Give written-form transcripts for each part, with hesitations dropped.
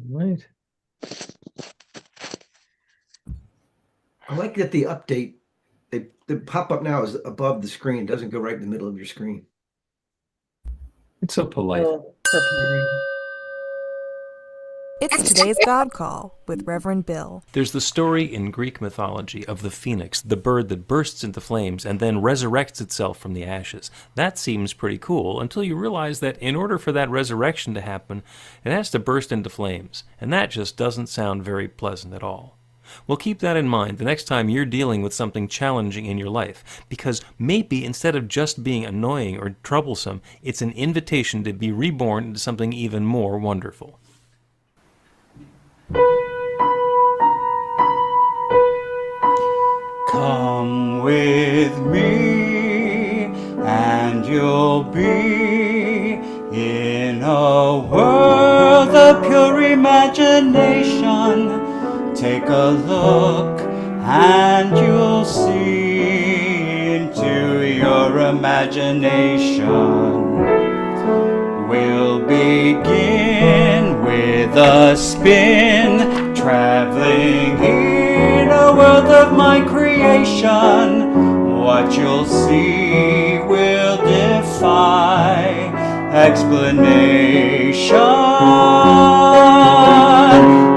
Right. I like that the update, the pop-up now is above the screen. It doesn't go right in the middle of your screen. It's so polite. Oh, preparing. It's today's God Call with Reverend Bill. There's the story in Greek mythology of the phoenix, the bird that bursts into flames and then resurrects itself from the ashes. That seems pretty cool until you realize that in order for that resurrection to happen, it has to burst into flames, and that just doesn't sound very pleasant at all. Well, keep that in mind the next time you're dealing with something challenging in your life, because maybe instead of just being annoying or troublesome, it's an invitation to be reborn into something even more wonderful. Come with me, and you'll be in a world of pure imagination. Take a look, and you'll see into your imagination. We'll begin with a spin, traveling in a world of my creation. What you'll see will defy explanation.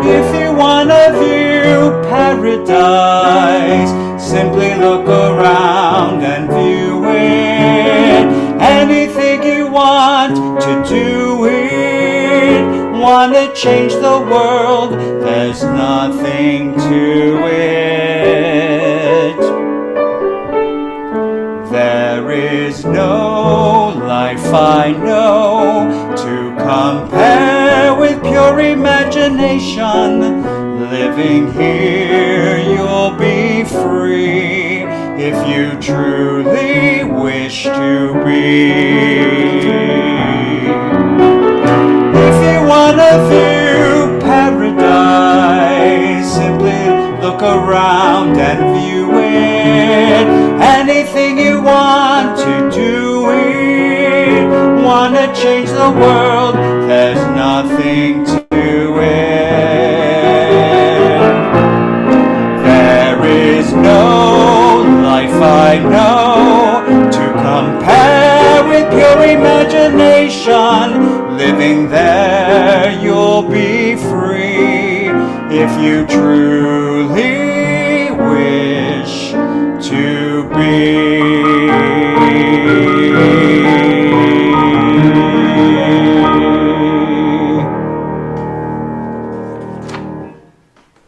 If you wanna view paradise, simply look around and view it. Anything you want to do it. Wanna change the world, there's nothing to it. There is no life I know to compare with pure imagination. Living here you'll be free if you truly wish to be. If you wanna view paradise, simply look around and view it. Anything you want to do it. Wanna change the world, there's nothing to it. There is no life I know to compare with pure imagination. Living there you'll be free if you truly wish to be.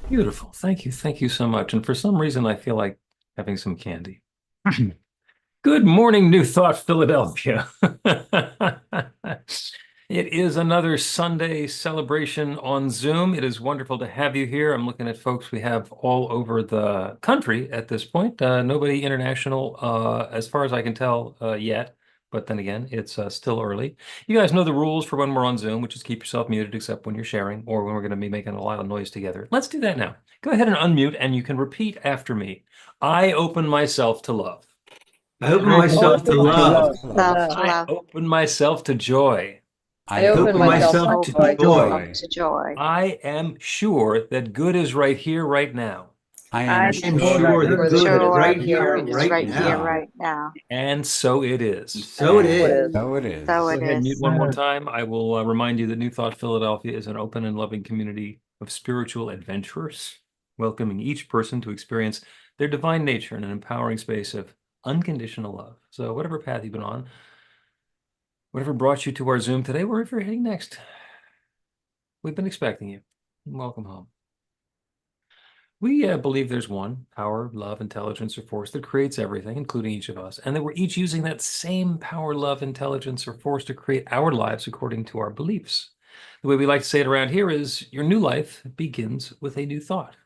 Beautiful. Thank you. Thank you so much. And for some reason, I feel like having some candy. Good morning, New Thought, Philadelphia. It is another Sunday celebration on Zoom. It is wonderful to have you here. I'm looking at folks we have all over the country at this point. Nobody international, as far as I can tell, yet. But then again, it's still early. You guys know the rules for when we're on Zoom, which is keep yourself muted except when you're sharing or when we're going to be making a lot of noise together. Let's do that now. Go ahead and unmute, and you can repeat after me. I open myself to love. I open myself to love. I open myself to joy. I open myself to joy. I am sure that good is right here, right now. I I'm am sure that good is right here, right now. And so it is. So it is. So it is. So Go it ahead and mute is. one more time. I will remind you that New Thought Philadelphia is an open and loving community of spiritual adventurers, welcoming each person to experience their divine nature in an empowering space of unconditional love. So whatever path you've been on, whatever brought you to our Zoom today, wherever you're heading next, we've been expecting you. Welcome home. We believe there's one power, love, intelligence, or force that creates everything, including each of us, and that we're each using that same power, love, intelligence, or force to create our lives according to our beliefs. The way we like to say it around here is your new life begins with a new thought.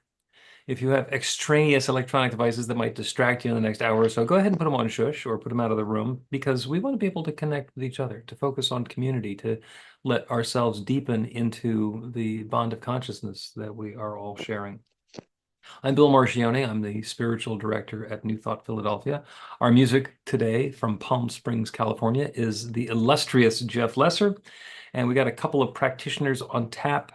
If you have extraneous electronic devices that might distract you in the next hour or so, go ahead and put them on shush or put them out of the room, because we want to be able to connect with each other, to focus on community, to let ourselves deepen into the bond of consciousness that we are all sharing. I'm Bill Marchiony. I'm the spiritual director at New Thought Philadelphia. Our music today from Palm Springs, California is the illustrious Jeff Lesser. And we got a couple of practitioners on tap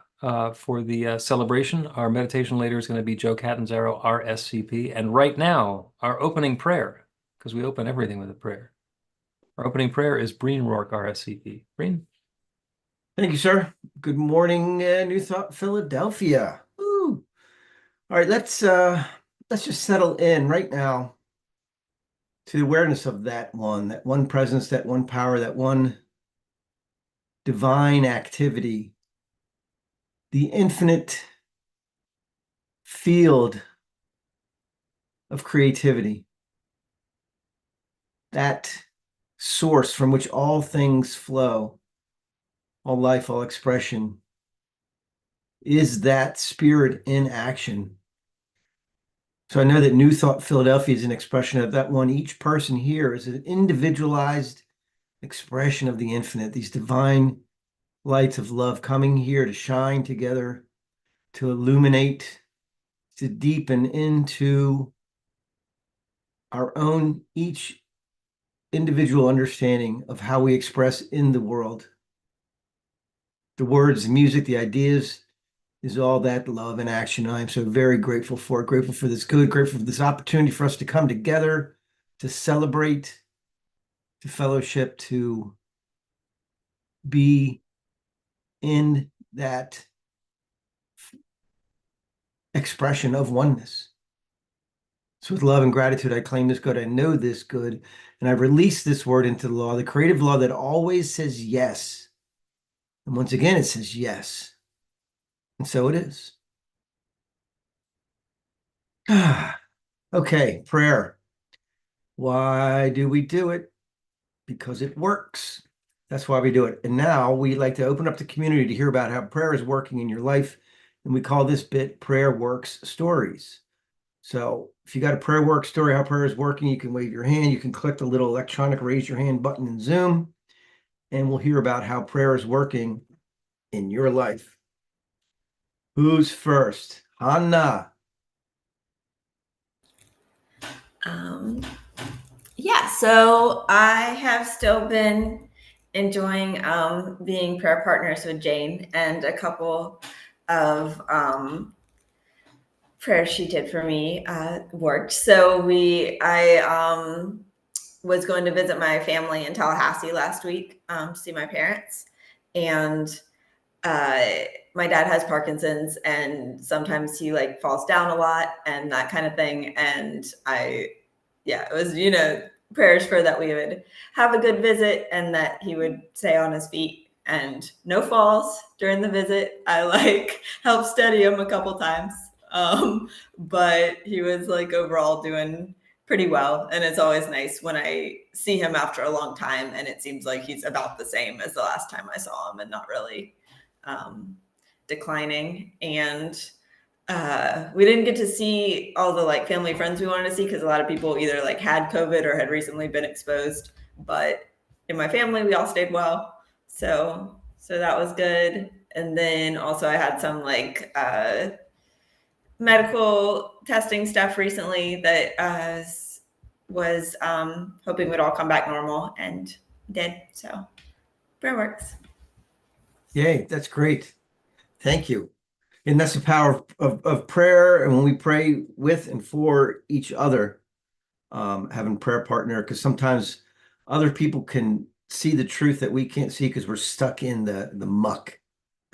for the celebration. Our meditation later is going to be Joe Catanzaro, RSCP. And right now, our opening prayer, because we open everything with a prayer. Our opening prayer is Breen Rourke, RSCP. Breen? Thank you, sir. Good morning, New Thought, Philadelphia. Woo. All right, let's just settle in right now to the awareness of that one presence, that one power, that one divine activity, the infinite field of creativity, that source from which all things flow, all life, all expression, is that spirit in action. So I know that New Thought Philadelphia is an expression of that one. Each person here is an individualized expression of the infinite, these divine lights of love coming here to shine together, to illuminate, to deepen into our own, each individual understanding of how we express in the world. The words, the music, the ideas is all that love and action. I am so very grateful for it, grateful for this good, grateful for this opportunity for us to come together, to celebrate, to fellowship, to be in that expression of oneness. So with love and gratitude, I claim this good, I know this good, and I release this word into the law, the creative law that always says yes. And once again, it says yes. And so it is. Okay, prayer. Why do we do it? Because it works. That's why we do it. And now we like to open up the community to hear about how prayer is working in your life. And we call this bit Prayer Works Stories. So if you got a prayer work story, how prayer is working, you can wave your hand. You can click the little electronic raise your hand button in Zoom. And we'll hear about how prayer is working in your life. Who's first? Hanna. Yeah, so I have still been enjoying being prayer partners with Jane, and a couple of prayers she did for me worked. So I was going to visit my family in Tallahassee last week to see my parents, and my dad has Parkinson's, and sometimes he like falls down a lot and that kind of thing. And it was, prayers for that we would have a good visit and that he would stay on his feet and no falls during the visit. I like helped steady him a couple times. But he was like overall doing pretty well. And it's always nice when I see him after a long time and it seems like he's about the same as the last time I saw him and not really declining. And we didn't get to see all the like family friends we wanted to see because a lot of people either like had COVID or had recently been exposed. But in my family, we all stayed well. So that was good. And then also I had some like medical testing stuff recently that was hoping would all come back normal and did. So prayer works. Yay, that's great. Thank you. And that's the power of prayer. And when we pray with and for each other, having prayer partner, because sometimes other people can see the truth that we can't see because we're stuck in the muck,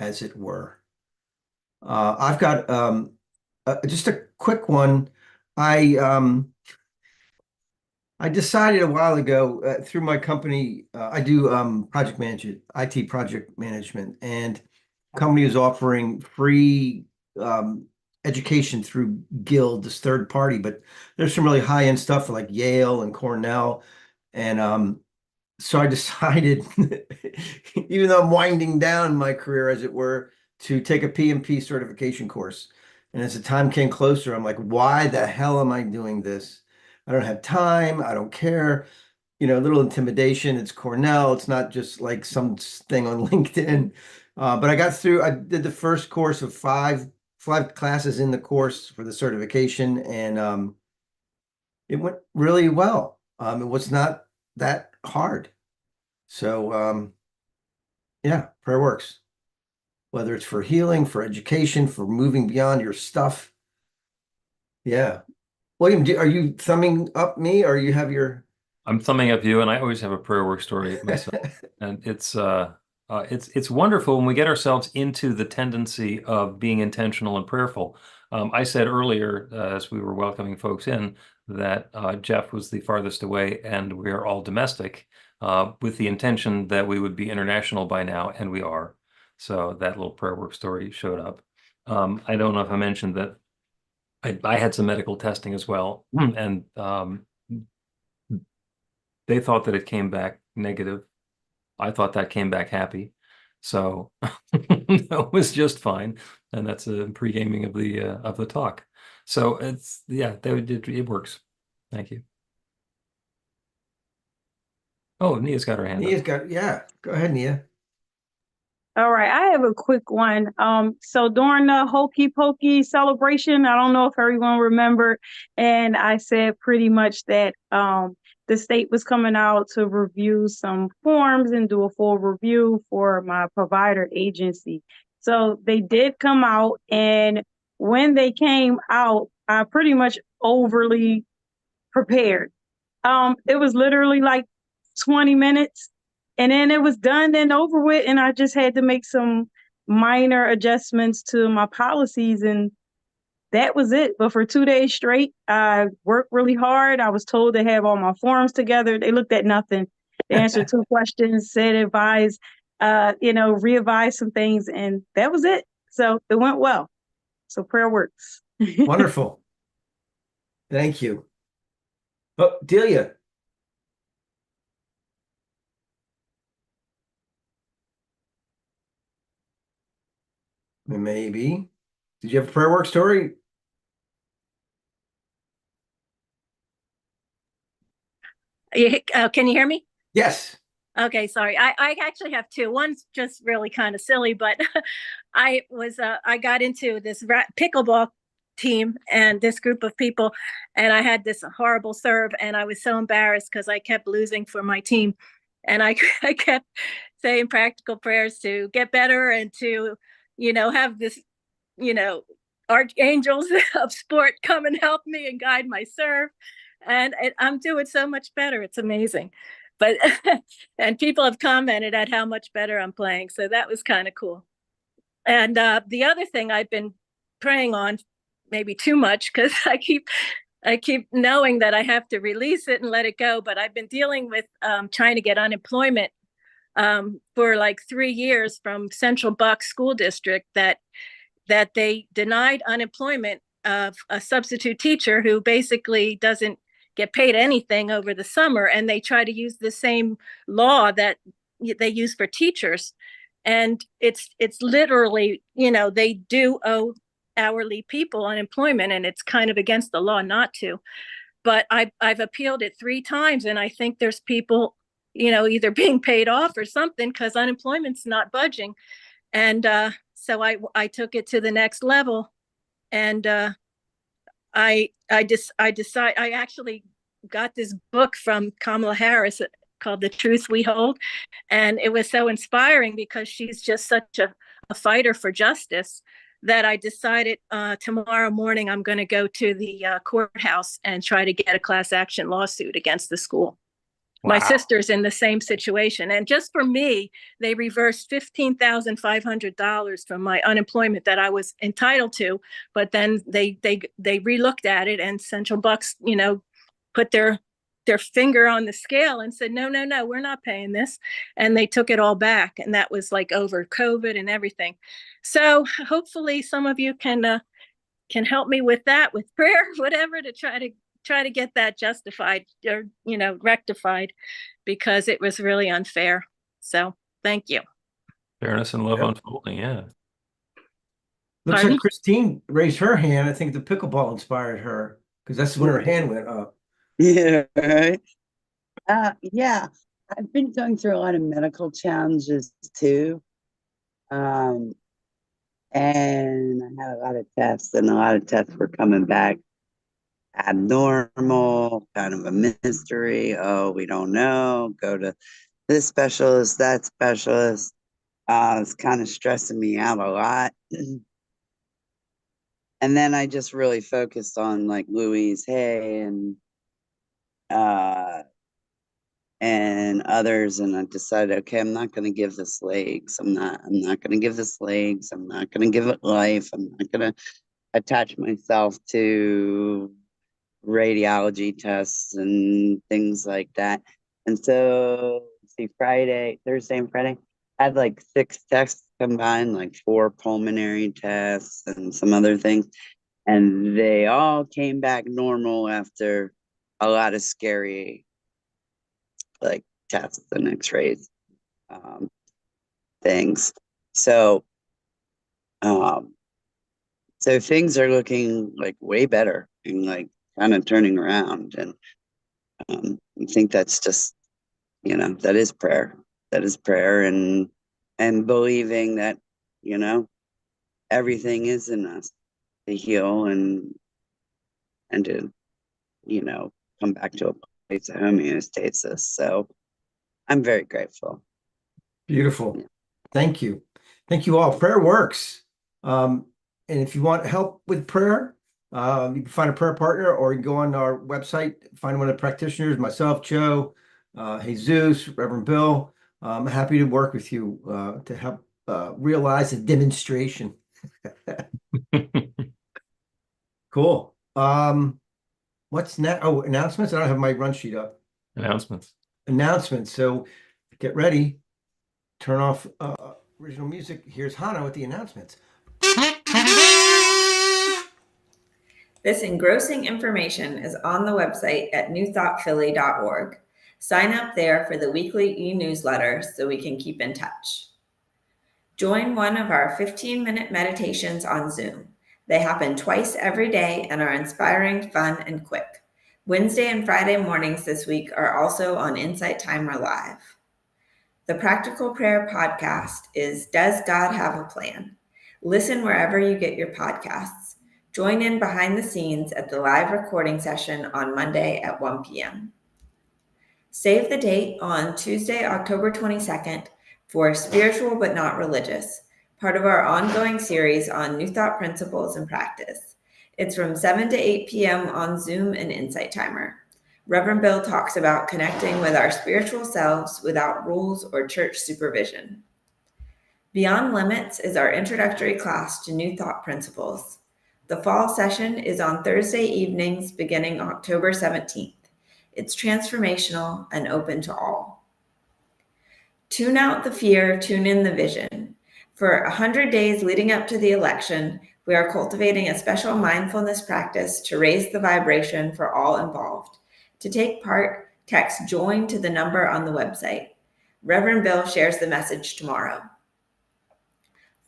as it were. I've got just a quick one. I decided a while ago through my company, I do project management, IT project management, and company is offering free education through Guild, this third party, but there's some really high-end stuff for like Yale and Cornell. And so I decided, even though I'm winding down my career, as it were, to take a PMP certification course. And as the time came closer, I'm like, why the hell am I doing this? I don't have time. I don't care. A little intimidation. It's Cornell. It's not just like some thing on LinkedIn. But I got through. I did the first course of five classes in the course for the certification, and it went really well. It was not that hard. So yeah, prayer works. whether it's for healing, for education, for moving beyond your stuff. Yeah. William, are you thumbing up me or you have your? I'm thumbing up you, and I always have a prayer work story myself. And it's wonderful when we get ourselves into the tendency of being intentional and prayerful. I said earlier, as we were welcoming folks in, that Jeff was the farthest away, and we are all domestic, with the intention that we would be international by now, and we are. So that little prayer work story showed up. I don't know if I mentioned that I had some medical testing as well, and they thought that it came back negative. I thought that came back happy. So that was just fine. And that's a pre-gaming of the talk. So it works. Thank you. Oh, Nia's got her hand Nia's up. go ahead, Nia. All right, I have a quick one. So during the Hokey Pokey celebration, I don't know if everyone remembered, and I said pretty much that the state was coming out to review some forms and do a full review for my provider agency. So they did come out, and when they came out, I pretty much overly prepared. It was literally like 20 minutes and then it was done and over with. And I just had to make some minor adjustments to my policies and that was it. But for 2 days straight, I worked really hard. I was told to have all my forms together. They looked at nothing. They answered 2 questions, said advise, re-advise some things, and that was it. So it went well. So prayer works. Wonderful. Thank you. Oh, Delia. Maybe. Did you have a prayer work story? Can you hear me? Yes. Okay, sorry. I actually have two. One's just really kind of silly, but I got into this pickleball team and this group of people, and I had this horrible serve, and I was so embarrassed because I kept losing for my team, and I I kept saying practical prayers to get better and to, have this, archangels of sport come and help me and guide my serve, and I'm doing so much better. It's amazing. But and people have commented at how much better I'm playing, so that was kind of cool. And the other thing I've been praying on, maybe too much, because I keep knowing that I have to release it and let it go. But I've been dealing with trying to get unemployment for like 3 years from Central Bucks School District that they denied unemployment of a substitute teacher who basically doesn't get paid anything over the summer, and they try to use the same law that they use for teachers, and it's literally, they do owe hourly people unemployment, and it's kind of against the law not to. But I've appealed it 3 times, and I think there's people, either being paid off or something, because unemployment's not budging. And so I took it to the next level, and I actually got this book from Kamala Harris called The Truth We Hold. And it was so inspiring because she's just such a fighter for justice that I decided tomorrow morning I'm going to go to the courthouse and try to get a class action lawsuit against the school. Wow. My sister's in the same situation. And just for me, they reversed $15,500 from my unemployment that I was entitled to. But then they relooked at it, and Central Bucks, put their finger on the scale and said, no, we're not paying this. And they took it all back. And that was like over COVID and everything. So hopefully some of you can help me with that, with prayer, whatever, to try to get that justified or, rectified, because it was really unfair. So thank you. Fairness and love unfolding. Yeah. Looks Pardon? like Christine raised her hand. I think the pickleball inspired her because that's when her hand went up. Yeah, right. Yeah, I've been going through a lot of medical challenges too. And I had a lot of tests, and a lot of tests were coming back abnormal, kind of a mystery. Oh, we don't know. Go to this specialist, that specialist. It's kind of stressing me out a lot. And then I just really focused on like Louise Hay and others, and I decided, okay, I'm not going to give this legs. I'm not going to give this legs. I'm not going to give it life. I'm not going to attach myself to radiology tests and things like that. And so, see, Thursday and Friday, I had like 6 tests combined, like 4 pulmonary tests and some other things. And they all came back normal after a lot of scary like tests and x-rays, things. So so things are looking like way better and like kind of turning around. And I think that's just, that is prayer. That is prayer, and believing that, everything is in us to heal and to, come back to a place of homeostasis. So I'm very grateful. Beautiful. Thank you. Thank you all. Prayer works. And if you want help with prayer, you can find a prayer partner, or you can go on our website, find one of the practitioners, myself, Joe, Jesus, Reverend Bill. I'm happy to work with you to help realize a demonstration. Cool. What's next? Oh, announcements. I don't have my run sheet up. Announcements. So get ready. Turn off original music. Here's Hannah with the announcements. This engrossing information is on the website at newthoughtphilly.org. Sign up there for the weekly e-newsletter so we can keep in touch. Join one of our 15-minute meditations on Zoom. They happen twice every day and are inspiring, fun, and quick. Wednesday and Friday mornings this week are also on Insight Timer Live. The Practical Prayer Podcast is Does God Have a Plan? Listen wherever you get your podcasts. Join in behind the scenes at the live recording session on Monday at 1 p.m. Save the date on Tuesday, October 22nd for Spiritual But Not Religious, part of our ongoing series on New Thought Principles and Practice. It's from 7 to 8 p.m. on Zoom and Insight Timer. Reverend Bill talks about connecting with our spiritual selves without rules or church supervision. Beyond Limits is our introductory class to New Thought Principles. The fall session is on Thursday evenings beginning October 17th. It's transformational and open to all. Tune out the fear, tune in the vision. For 100 days leading up to the election, we are cultivating a special mindfulness practice to raise the vibration for all involved. To take part, text JOIN to the number on the website. Reverend Bill shares the message tomorrow.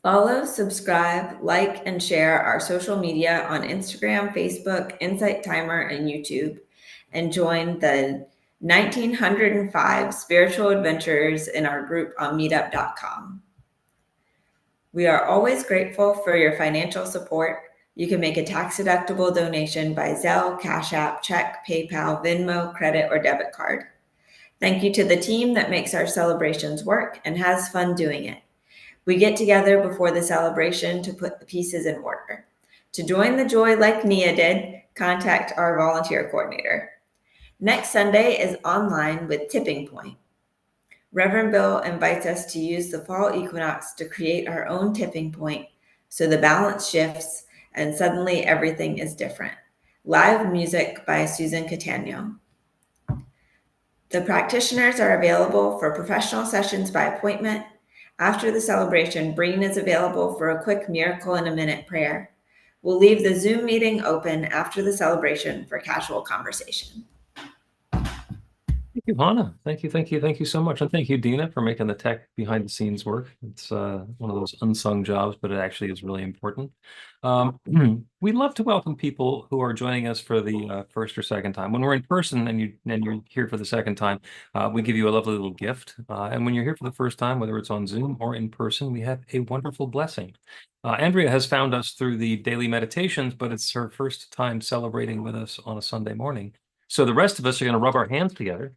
Follow, subscribe, like, and share our social media on Instagram, Facebook, Insight Timer, and YouTube, and join the 1905 spiritual adventurers in our group on meetup.com. We are always grateful for your financial support. You can make a tax-deductible donation by Zelle, Cash App, check, PayPal, Venmo, credit, or debit card. Thank you to the team that makes our celebrations work and has fun doing it. We get together before the celebration to put the pieces in order. To join the joy like Nia did, contact our volunteer coordinator. Next Sunday is online with Tipping Point. Reverend Bill invites us to use the fall equinox to create our own tipping point so the balance shifts and suddenly everything is different. Live music by Susan Catano. The practitioners are available for professional sessions by appointment. After the celebration, Breen is available for a quick miracle in a minute prayer. We'll leave the Zoom meeting open after the celebration for casual conversation. Thank you, Hannah. Thank you so much. And thank you, Dina, for making the tech behind the scenes work. It's one of those unsung jobs, but it actually is really important. We'd love to welcome people who are joining us for the first or second time. When we're in person and you're here for the second time, we give you a lovely little gift. And when you're here for the first time, whether it's on Zoom or in person, we have a wonderful blessing. Andrea has found us through the daily meditations, but it's her first time celebrating with us on a Sunday morning. So the rest of us are going to rub our hands together.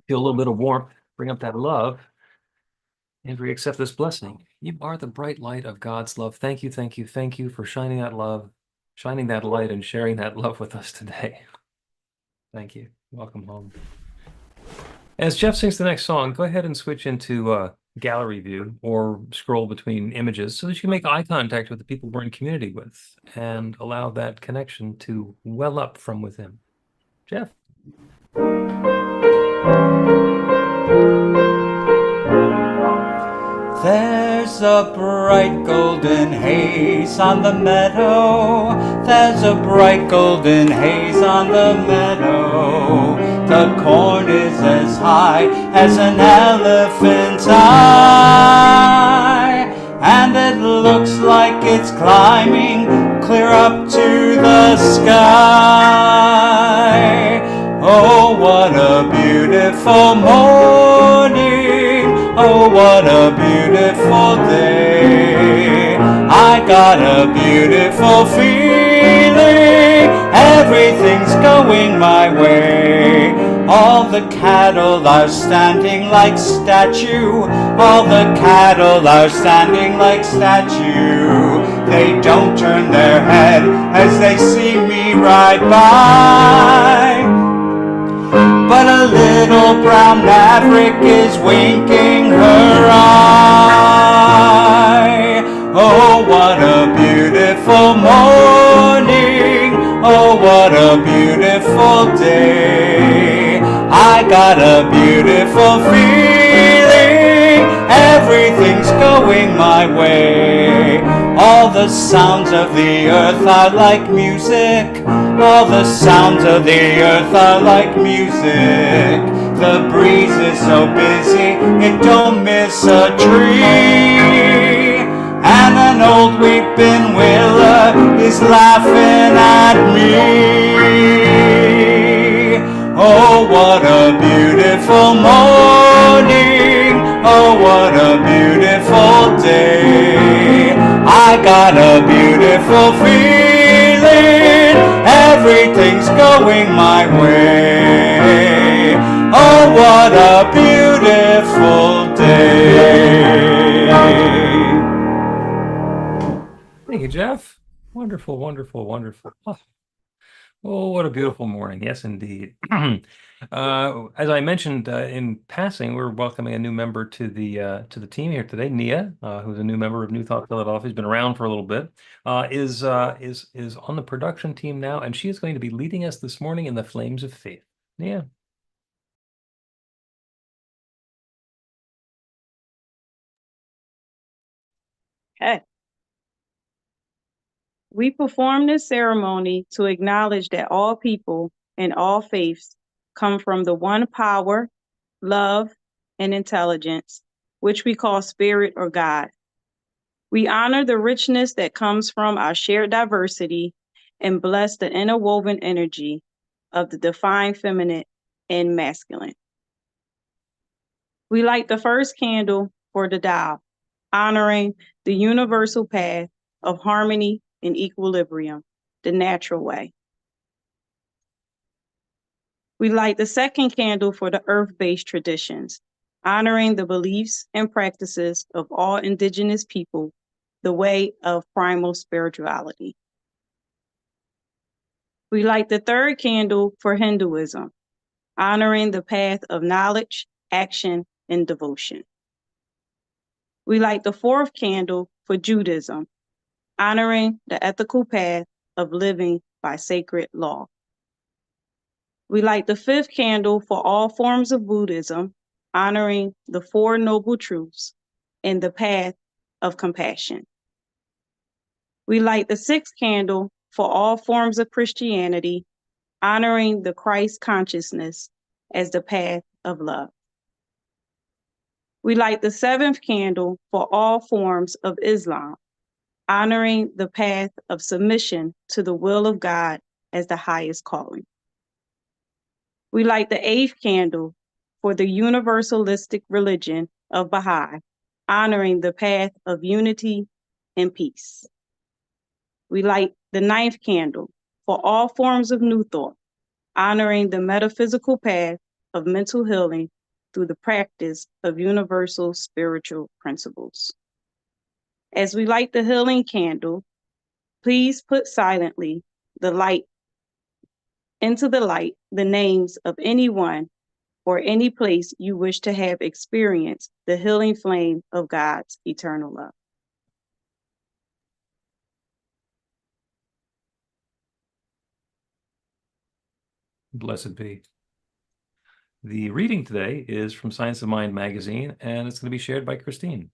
Feel a little bit of warmth, bring up that love. And we accept this blessing. You are the bright light of God's love. Thank you, thank you, thank you for shining that love, shining that light, and sharing that love with us today. Thank you. Welcome home. As Jeff sings the next song, go ahead and switch into gallery view or scroll between images so that you can make eye contact with the people we're in community with and allow that connection to well up from within. Jeff. There's a bright golden haze on the meadow. There's a bright golden haze on the meadow. The corn is as high as an elephant's eye, and it looks like it's climbing clear up to the sky. Oh, what a beautiful morning. Oh, what a beautiful day. I got a beautiful feeling. Everything's going my way. All the cattle are standing like statue. All the cattle are standing like statue. They don't turn their head as they see me ride by. But a little brown maverick is winking her eye. Oh, what a beautiful morning. Oh, what a beautiful day. I got a beautiful feeling. Everything's going my way. All the sounds of the earth are like music. All the sounds of the earth are like music. The breeze is so busy, it don't miss a tree. And an old weeping willow is laughing at me. Oh, what a beautiful morning. Oh, what a beautiful day. I got a beautiful feeling. Everything's going my way. Oh, what a beautiful day. Thank you, Jeff. Wonderful, wonderful, wonderful. Oh, what a beautiful morning. Yes, indeed. As I mentioned in passing, we're welcoming a new member to the team here today. Nia, who's a new member of New Thought Philadelphia, has been around for a little bit, is on the production team now, and she is going to be leading us this morning in the Flames of Faith. Nia. Okay. We perform this ceremony to acknowledge that all people and all faiths come from the one power, love, and intelligence, which we call spirit or God. We honor the richness that comes from our shared diversity and bless the interwoven energy of the divine feminine and masculine. We light the first candle for the Tao, honoring the universal path of harmony and equilibrium, the natural way. We light the second candle for the earth-based traditions, honoring the beliefs and practices of all indigenous people, the way of primal spirituality. We light the third candle for Hinduism, honoring the path of knowledge, action, and devotion. We light the fourth candle for Judaism, honoring the ethical path of living by sacred law. We light the fifth candle for all forms of Buddhism, honoring the Four Noble Truths and the path of compassion. We light the sixth candle for all forms of Christianity, honoring the Christ consciousness as the path of love. We light the seventh candle for all forms of Islam, honoring the path of submission to the will of God as the highest calling. We light the eighth candle for the universalistic religion of Baha'i, honoring the path of unity and peace. We light the ninth candle for all forms of New Thought, honoring the metaphysical path of mental healing through the practice of universal spiritual principles. As we light the healing candle, please put silently into the light the names of anyone or any place you wish to have experienced the healing flame of God's eternal love. Blessed be. The reading today is from Science of Mind magazine, and it's going to be shared by Christine.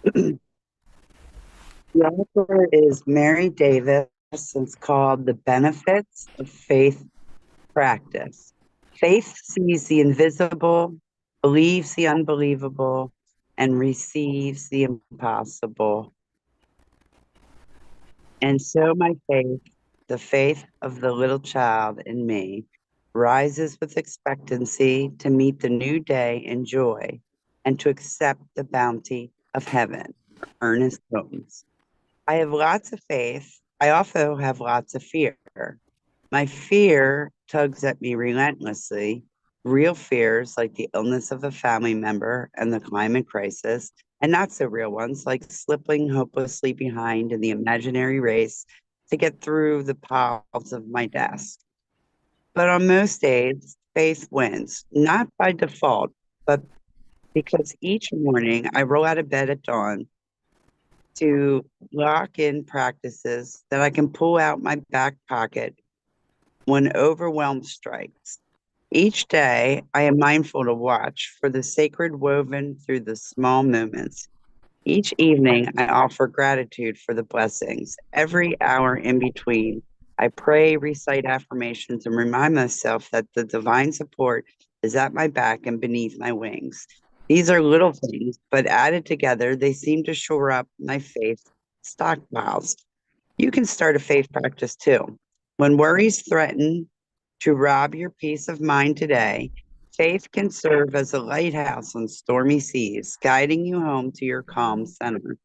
The author is Mary Davis. It's called The Benefits of Faith Practice. Faith sees the invisible, believes the unbelievable, and receives the impossible. And so my faith, the faith of the little child in me, rises with expectancy to meet the new day in joy and to accept the bounty of heaven. Ernest Holmes. I have lots of faith. I also have lots of fear. My fear tugs at me relentlessly. Real fears like the illness of a family member and the climate crisis, and not so real ones like slipping hopelessly behind in the imaginary race to get through the piles of my desk. But on most days, faith wins, not by default, but because each morning I roll out of bed at dawn to lock in practices that I can pull out my back pocket when overwhelm strikes. Each day, I am mindful to watch for the sacred woven through the small moments. Each evening, I offer gratitude for the blessings. Every hour in between, I pray, recite affirmations, and remind myself that the divine support is at my back and beneath my wings. These are little things, but added together, they seem to shore up my faith stockpiles. You can start a faith practice too. When worries threaten to rob your peace of mind today, faith can serve as a lighthouse on stormy seas, guiding you home to your calm center.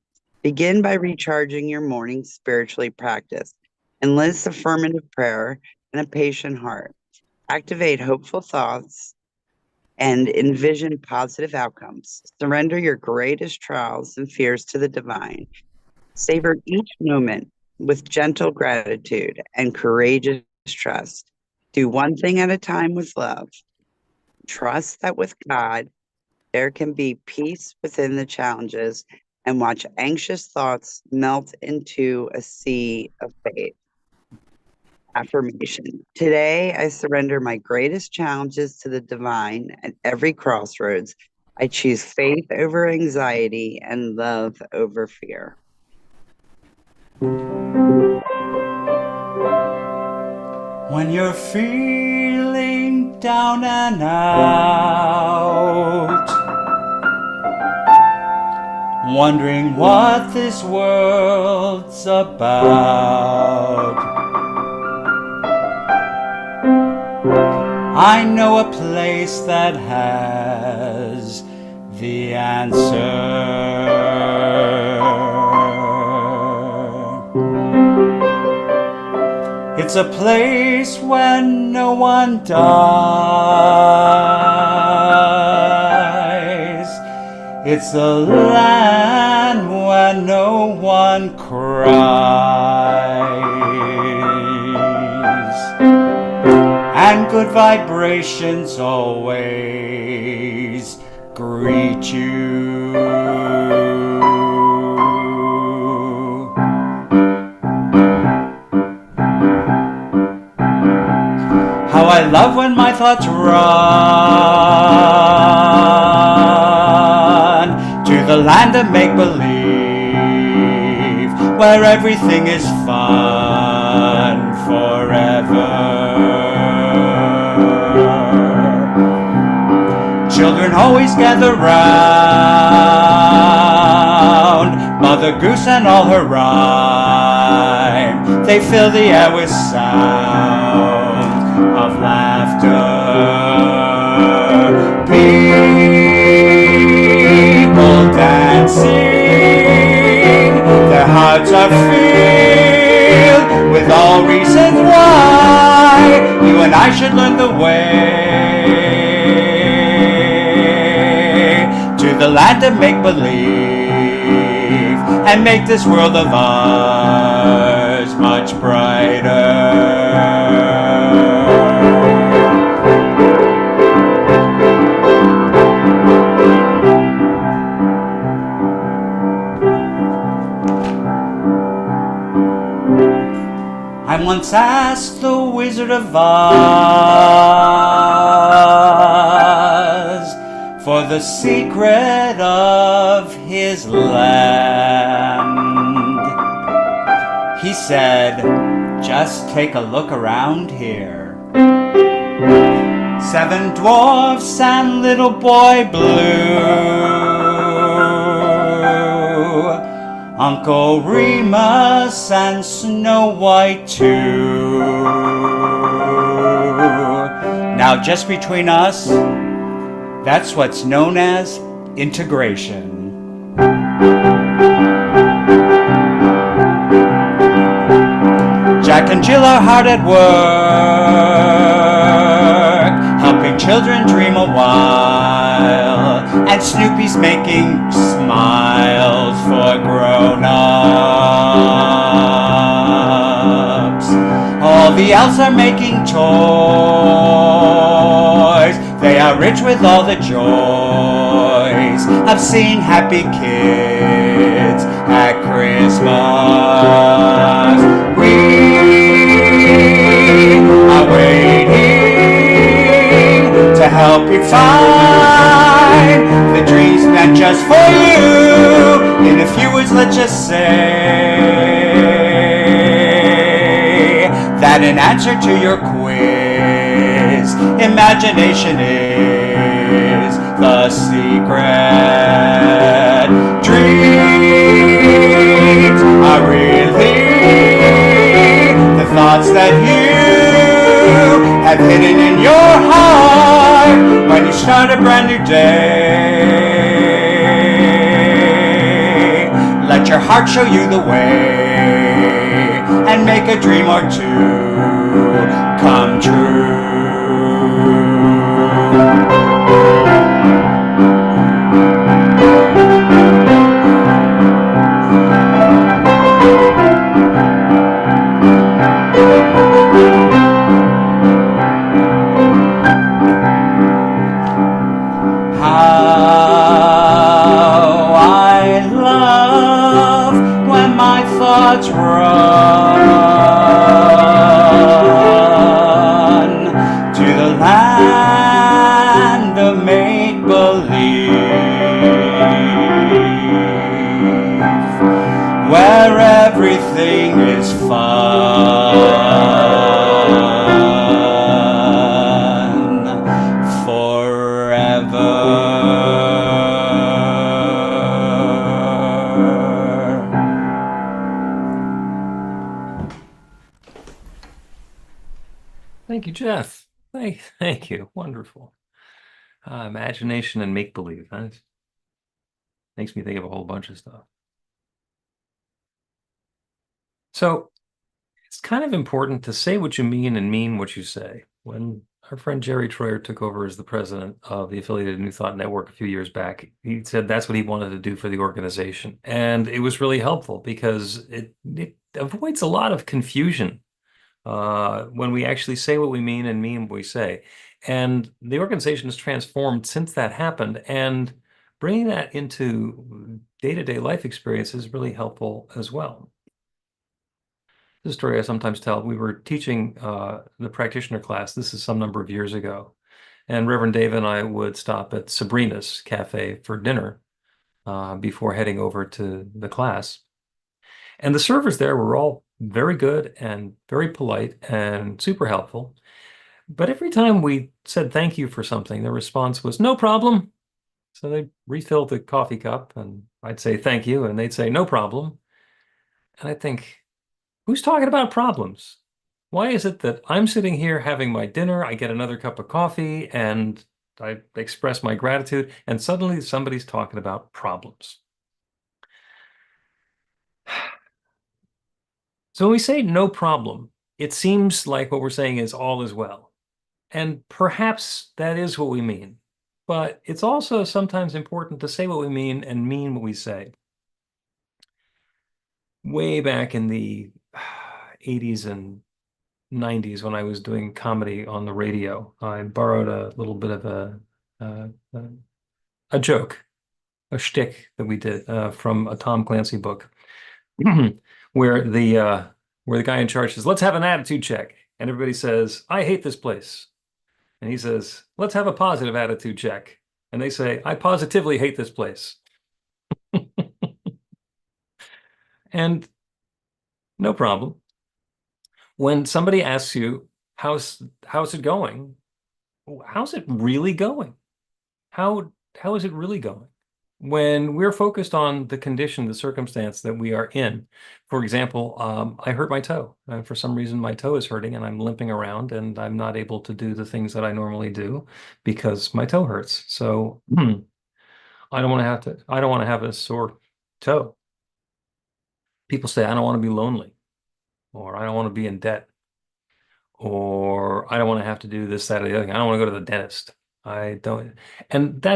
Begin by recharging your morning spiritually practice. Enlist affirmative prayer and a patient heart. Activate hopeful thoughts and envision positive outcomes. Surrender your greatest trials and fears to the divine. Savor each moment with gentle gratitude and courageous trust. Do one thing at a time with love. Trust that with God, there can be peace within the challenges, and watch anxious thoughts melt into a sea of faith. Affirmation. Today, I surrender my greatest challenges to the divine at every crossroads. I choose faith over anxiety and love over fear. When you're feeling down and out, wondering what this world's about, I know a place that has the answer. It's a place where no one dies. It's a land where no one cries. And good vibrations always greet you. How I love when my thoughts run to the land of make-believe, where everything is fun forever. Children always gather round Mother Goose and all her rhyme. They fill the air with sound of laughter. People dancing, their hearts are filled with with all reasons why you and I should learn the way to the land of make-believe and make this world of ours much brighter. I once asked the Wizard of Oz for the secret of his land. He said, just take a look around here. 7 dwarfs and little boy Blue, Uncle Remus and Snow White too. Now just between us, that's what's known as integration. Jack and Jill are hard at work, helping children dream a while, and Snoopy's making smiles for grown-ups. All the elves are making toys. They are rich with all the joys of seeing happy kids at Christmas. We are waiting to help you find the dreams meant just for you. In a few words, let's just say that in answer to your quiz, imagination is the secret. Dreams are really the thoughts that you have hidden in your heart when you start a brand new day. Let your heart show you the way and make a dream or two come true. How I love when my thoughts run to the land of make-believe, where everything is fun forever. Thank you, Jeff. Thank you. Wonderful. Imagination and make-believe. That makes me think of a whole bunch of stuff. So it's kind of important to say what you mean and mean what you say. When our friend Jerry Troyer took over as the president of the Affiliated New Thought Network a few years back, he said that's what he wanted to do for the organization. And it was really helpful because it avoids a lot of confusion when we actually say what we mean and mean what we say. And the organization has transformed since that happened. And bringing that into day-to-day life experience is really helpful as well. This is a story I sometimes tell. We were teaching the practitioner class. This is some number of years ago. And Reverend Dave and I would stop at Sabrina's Cafe for dinner before heading over to the class. And the servers there were all very good and very polite and super helpful. But every time we said thank you for something, the response was no problem. So they'd refill the coffee cup and I'd say thank you and they'd say no problem. And I'd think, who's talking about problems? Why is it that I'm sitting here having my dinner, I get another cup of coffee, and I express my gratitude, and suddenly somebody's talking about problems? So when we say no problem, it seems like what we're saying is all is well. And perhaps that is what we mean. But it's also sometimes important to say what we mean and mean what we say. Way back in the 80s and 90s, when I was doing comedy on the radio, I borrowed a little bit of uh, a joke, a shtick that we did from a Tom Clancy book, where the guy in charge says, "Let's have an attitude check," and everybody says, "I hate this place," and he says, "Let's have a positive attitude check," and they say, "I positively hate this place," and no problem. When somebody asks you, how's it going? How's it really going? How is it really going? When we're focused on the condition, the circumstance that we are in. For example, I hurt my toe. For some reason, my toe is hurting and I'm limping around and I'm not able to do the things that I normally do because my toe hurts. So I don't want to have a sore toe. People say, I don't want to be lonely, or I don't want to be in debt, or I don't want to have to do this, that, or the other thing. I don't want to go to the dentist. I don't. And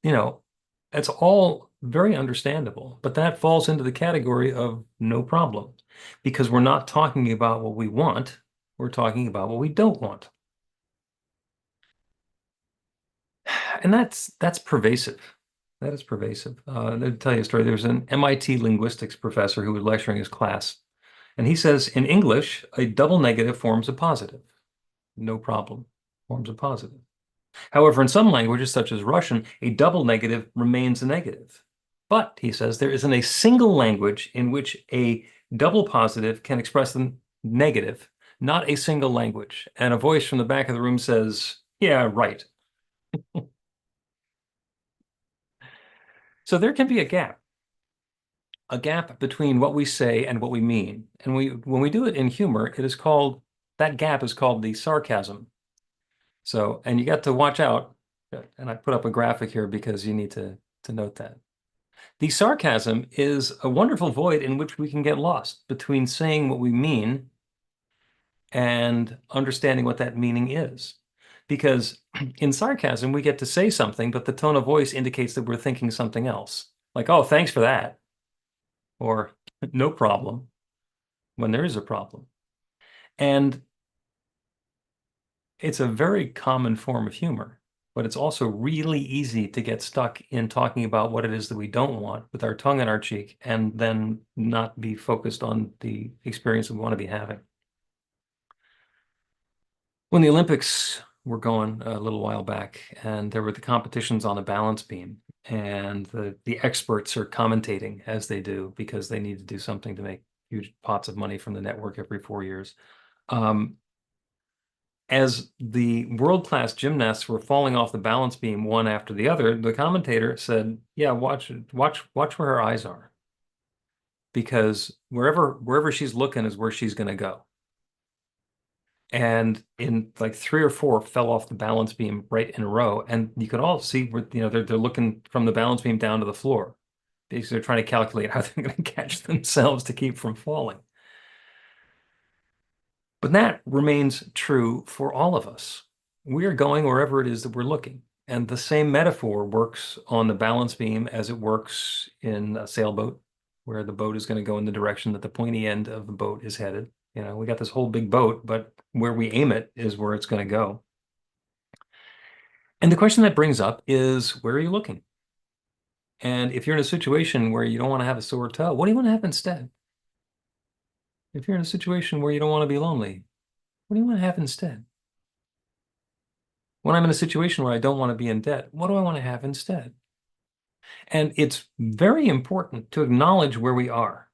you know, that's all very understandable, but that falls into the category of no problem because we're not talking about what we want. We're talking about what we don't want. And that's pervasive. That is pervasive. I'll tell you a story. There's an MIT linguistics professor who was lecturing his class, and he says in English, a double negative forms a positive. No problem forms a positive. However, in some languages, such as Russian, a double negative remains a negative. But, he says, there isn't a single language in which a double positive can express the negative, not a single language. And a voice from the back of the room says, yeah, right. So there can be a gap between what we say and what we mean. And when we do it in humor, that gap is called the sarcasm. So, and you got to watch out, and I put up a graphic here because you need to note that. The sarcasm is a wonderful void in which we can get lost between saying what we mean and understanding what that meaning is. Because in sarcasm, we get to say something, but the tone of voice indicates that we're thinking something else. Like, oh, thanks for that. Or no problem, when there is a problem. And it's a very common form of humor, but it's also really easy to get stuck in talking about what it is that we don't want with our tongue in our cheek and then not be focused on the experience we want to be having. When the Olympics were going a little while back and there were the competitions on the balance beam and the experts are commentating as they do because they need to do something to make huge pots of money from the network every 4 years. As the world-class gymnasts were falling off the balance beam one after the other, the commentator said, yeah, watch where her eyes are. Because wherever she's looking is where she's going to go. And in like 3 or 4 fell off the balance beam right in a row. And you could all see where, they're looking from the balance beam down to the floor. Because they're trying to calculate how they're going to catch themselves to keep from falling. But that remains true for all of us. We are going wherever it is that we're looking. And the same metaphor works on the balance beam as it works in a sailboat, where the boat is going to go in the direction that the pointy end of the boat is headed. We got this whole big boat, but where we aim it is where it's going to go. And the question that brings up is, where are you looking? And if you're in a situation where you don't want to have a sore toe, what do you want to have instead? If you're in a situation where you don't want to be lonely, what do you want to have instead? When I'm in a situation where I don't want to be in debt, what do I want to have instead? And it's very important to acknowledge where we are.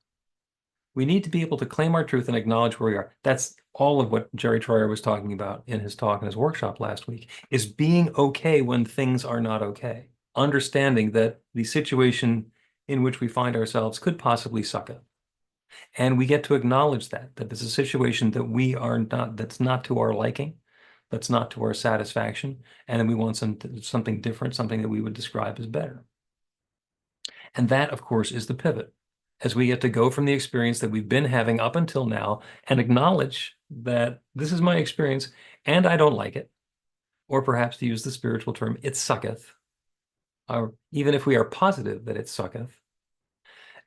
We need to be able to claim our truth and acknowledge where we are. That's all of what Jerry Troyer was talking about in his talk in his workshop last week, is being okay when things are not okay. Understanding that the situation in which we find ourselves could possibly suck up. And we get to acknowledge that it's a situation that that's not to our liking, that's not to our satisfaction, and then we want something different, something that we would describe as better. And that, of course, is the pivot. as we get to go from the experience that we've been having up until now and acknowledge that this is my experience and I don't like it. Or perhaps to use the spiritual term, it sucketh. Or even if we are positive that it sucketh,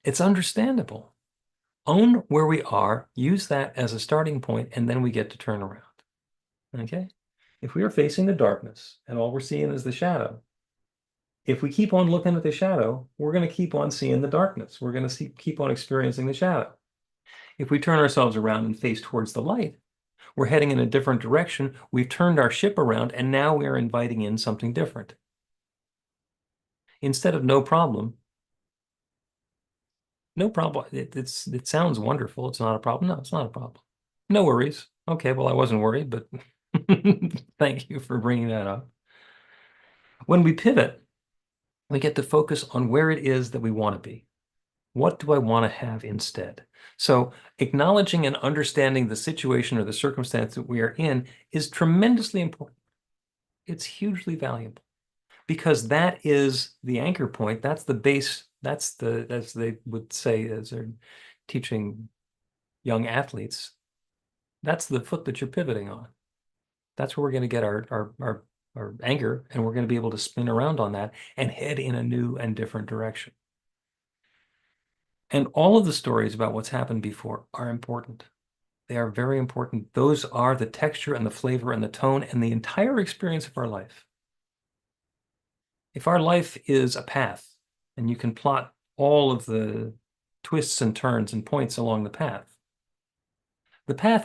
it's understandable. Own where we are, use that as a starting point, and then we get to turn around. Okay? If we are facing the darkness and all we're seeing is the shadow, if we keep on looking at the shadow, we're going to keep on seeing the darkness. We're going to keep on experiencing the shadow. If we turn ourselves around and face towards the light, we're heading in a different direction. We've turned our ship around, and now we're inviting in something different. Instead of no problem, no problem. It sounds wonderful. It's not a problem. No, it's not a problem. No worries. Okay, well, I wasn't worried, but thank you for bringing that up. When we pivot, we get to focus on where it is that we want to be. What do I want to have instead? So acknowledging and understanding the situation or the circumstance that we are in is tremendously important. It's hugely valuable because that is the anchor point. That's the base. That's the, as they would say, as they're teaching young athletes, that's the foot that you're pivoting on. That's where we're going to get our anchor, and we're going to be able to spin around on that and head in a new and different direction. And all of the stories about what's happened before are important. They are very important. Those are the texture and the flavor and the tone and the entire experience of our life. If our life is a path, and you can plot all of the twists and turns and points along the path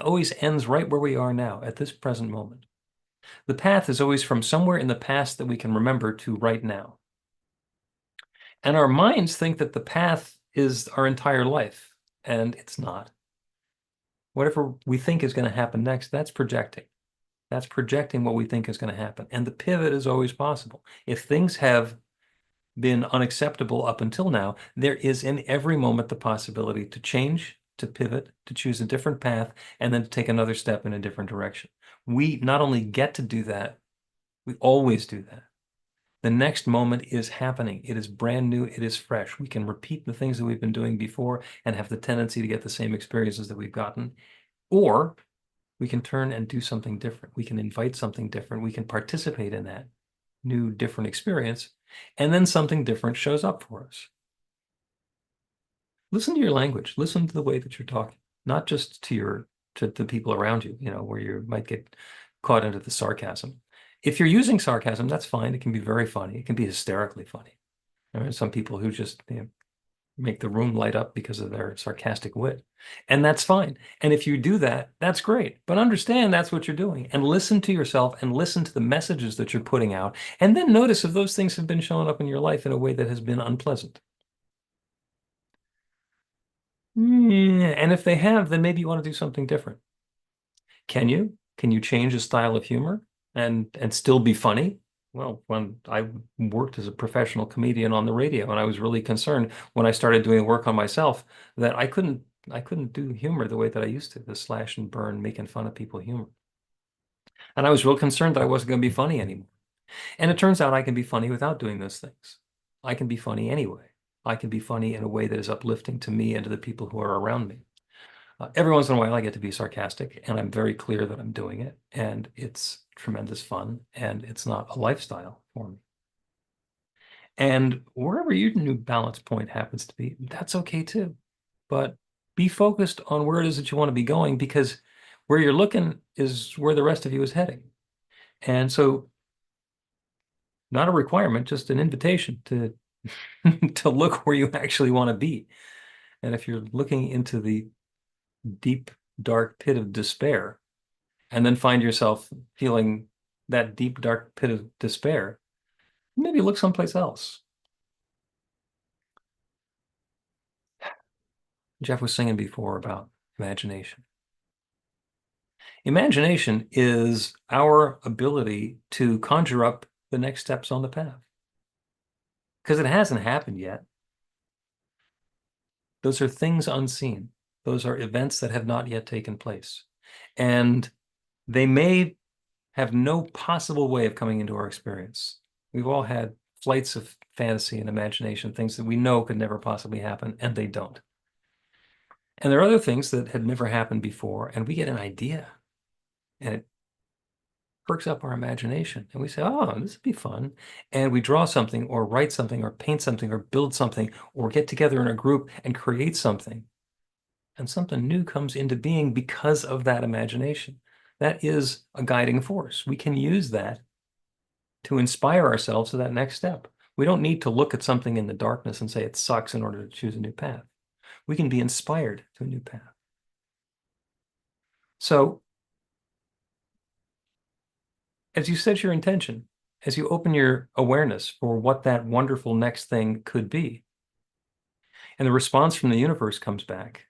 always ends right where we are now, at this present moment. The path is always from somewhere in the past that we can remember to right now. And our minds think that the path is our entire life, and it's not. Whatever we think is going to happen next, that's projecting. That's projecting what we think is going to happen. And the pivot is always possible. If things have been unacceptable up until now, there is in every moment the possibility to change, to pivot, to choose a different path, and then to take another step in a different direction. We not only get to do that, we always do that. The next moment is happening. It is brand new. It is fresh. We can repeat the things that we've been doing before and have the tendency to get the same experiences that we've gotten. Or we can turn and do something different. We can invite something different. We can participate in that new, different experience. And then something different shows up for us. Listen to your language. Listen to the way that you're talking, not just to the people around you, where you might get caught into the sarcasm. If you're using sarcasm, that's fine. It can be very funny. It can be hysterically funny. There are some people who just make the room light up because of their sarcastic wit. And that's fine. And if you do that, that's great. But understand that's what you're doing. And listen to yourself and listen to the messages that you're putting out. And then notice if those things have been showing up in your life in a way that has been unpleasant. And if they have, then maybe you want to do something different. Can you? Can you change a style of humor and still be funny? Well, when I worked as a professional comedian on the radio, and I was really concerned when I started doing work on myself that I couldn't do humor the way that I used to, the slash and burn, making fun of people humor. And I was real concerned that I wasn't going to be funny anymore. And it turns out I can be funny without doing those things. I can be funny anyway. I can be funny in a way that is uplifting to me and to the people who are around me. Every once in a while, I get to be sarcastic, and I'm very clear that I'm doing it, and it's tremendous fun, and it's not a lifestyle for me. And wherever your new balance point happens to be, that's okay too. But be focused on where it is that you want to be going, because where you're looking is where the rest of you is heading. And so, not a requirement, just an invitation to to look where you actually want to be. And if you're looking into the deep, dark pit of despair, and then find yourself feeling that deep, dark pit of despair, maybe look someplace else. Jeff was singing before about imagination. Imagination is our ability to conjure up the next steps on the path. Because it hasn't happened yet. Those are things unseen. Those are events that have not yet taken place. And they may have no possible way of coming into our experience. We've all had flights of fantasy and imagination, things that we know could never possibly happen, and they don't. And there are other things that had never happened before, and we get an idea, and it perks up our imagination. And we say, oh, this would be fun. And we draw something, or write something, or paint something, or build something, or get together in a group and create something. And something new comes into being because of that imagination. That is a guiding force. We can use that to inspire ourselves to that next step. We don't need to look at something in the darkness and say it sucks in order to choose a new path. We can be inspired to a new path. So, as you set your intention, as you open your awareness for what that wonderful next thing could be, and the response from the universe comes back,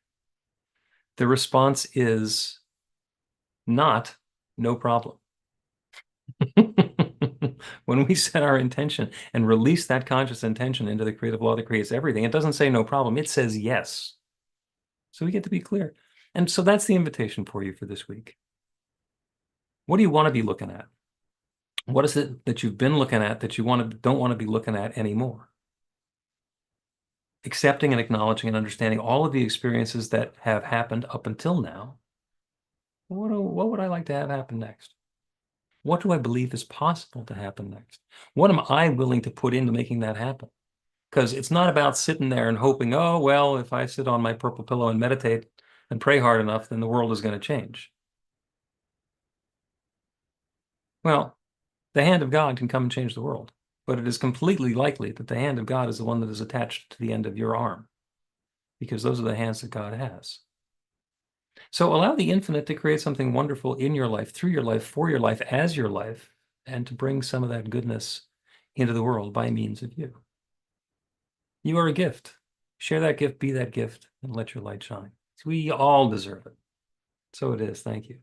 the response is not no problem. When we set our intention and release that conscious intention into the creative law that creates everything, it doesn't say no problem, it says yes. So we get to be clear. And so that's the invitation for you for this week. What do you want to be looking at? What is it that you've been looking at that you don't want to be looking at anymore? Accepting and acknowledging and understanding all of the experiences that have happened up until now. What would I like to have happen next? What do I believe is possible to happen next? What am I willing to put into making that happen? Because it's not about sitting there and hoping, oh, well, if I sit on my purple pillow and meditate and pray hard enough, then the world is going to change. Well, the hand of God can come and change the world, but it is completely likely that the hand of God is the one that is attached to the end of your arm, because those are the hands that God has. So allow the infinite to create something wonderful in your life, through your life, for your life, as your life, and to bring some of that goodness into the world by means of you. You are a gift. Share that gift, be that gift, and let your light shine. We all deserve it. So it is. Thank you.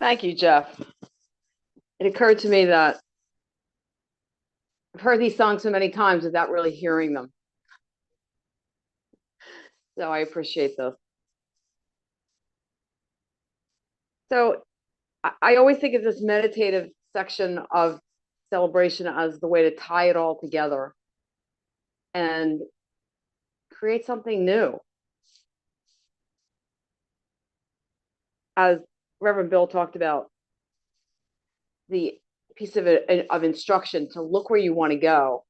Thank you, Jeff. It occurred to me that I've heard these songs so many times without really hearing them. So I appreciate this. So I always think of this meditative section of celebration as the way to tie it all together and create something new. As Reverend Bill talked about, the piece of instruction to look where you want to go.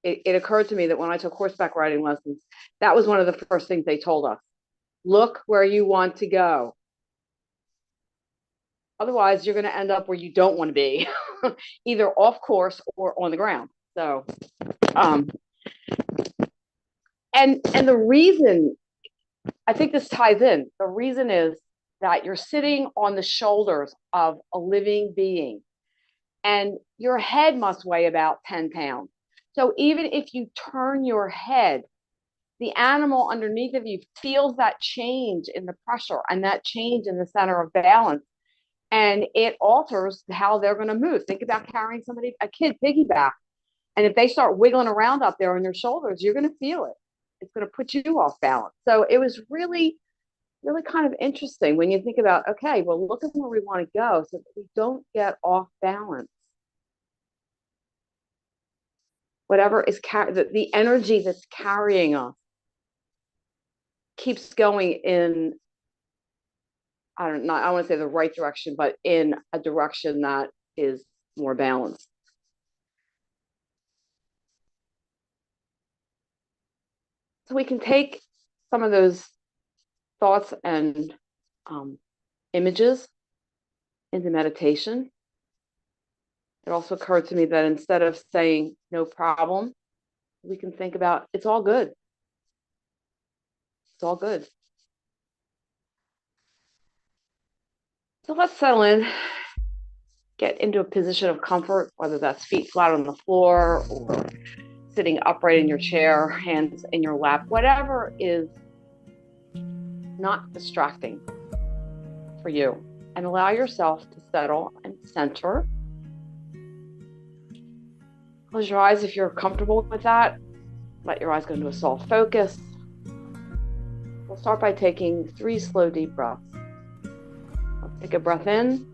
It occurred to me that when I took horseback riding lessons, that was one of the first things they told us. Look where you want to go. Otherwise, you're going to end up where you don't want to be, either off course or on the ground. So, and the reason, I think this ties in, the reason is that you're sitting on the shoulders of a living being, and your head must weigh about 10 pounds. So even if you turn your head, the animal underneath of you feels that change in the pressure and that change in the center of balance. And it alters how they're going to move. Think about carrying somebody, a kid piggyback. And if they start wiggling around up there on your shoulders, you're going to feel it. It's going to put you off balance. So it was really, really kind of interesting when you think about, okay, well, look at where we want to go so that we don't get off balance. Whatever is the energy that's carrying us keeps going in, I want to say the right direction, but in a direction that is more balanced. So we can take some of those thoughts and images into meditation. It also occurred to me that instead of saying no problem, we can think about it's all good. It's all good. So let's settle in, get into a position of comfort, whether that's feet flat on the floor or sitting upright in your chair, hands in your lap, whatever is not distracting for you, and allow yourself to settle and center. Close your eyes if you're comfortable with that. Let your eyes go into a soft focus. We'll start by taking 3 slow, deep breaths. Let's take a breath in.